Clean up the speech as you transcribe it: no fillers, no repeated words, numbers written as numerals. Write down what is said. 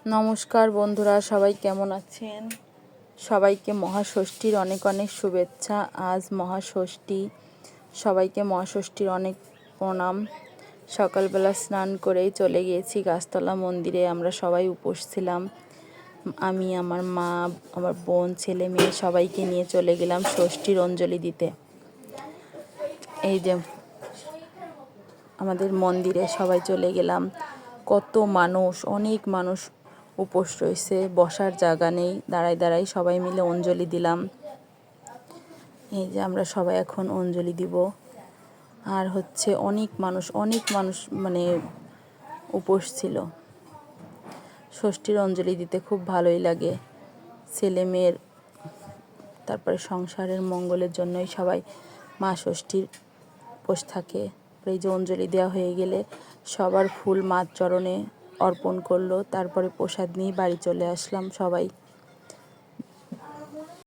নমস্কার বন্ধুরা, সবাই কেমন আছেন? সবাইকে মহাষষ্ঠীর অনেক অনেক শুভেচ্ছা। আজ মহাষষ্ঠী, সবাইকে মহাষষ্ঠীর অনেক প্রণাম। সকালবেলা স্নান করেই চলে গিয়েছি গাছতলা মন্দিরে। আমরা সবাই উপোস ছিলাম। আমি, আমার মা, আমার বোন, ছেলে মেয়ে সবাইকে নিয়ে চলে গেলাম ষষ্ঠীর অঞ্জলি দিতে। এই যে আমাদের মন্দিরে সবাই চলে গেলাম। কত মানুষ, অনেক মানুষ উপোস রয়েছে, বসার জায়গা নেই, দাঁড়ায় দাঁড়াই সবাই মিলে অঞ্জলি দিলাম। এই যে আমরা সবাই এখন অঞ্জলি দিব। আর হচ্ছে অনেক মানুষ মানে উপোস ছিল। ষষ্ঠীর অঞ্জলি দিতে খুব ভালোই লাগে। ছেলে মেয়ের, তারপরে সংসারের মঙ্গলের জন্যই সবাই মা ষষ্ঠীর উপোস থাকে। এই যে অঞ্জলি দেওয়া হয়ে গেলে সবার ফুল মার চরণে অর্পণ করলো, তারপরে প্রসাদ নিয়ে বাড়ি চলে আসলাম সবাই।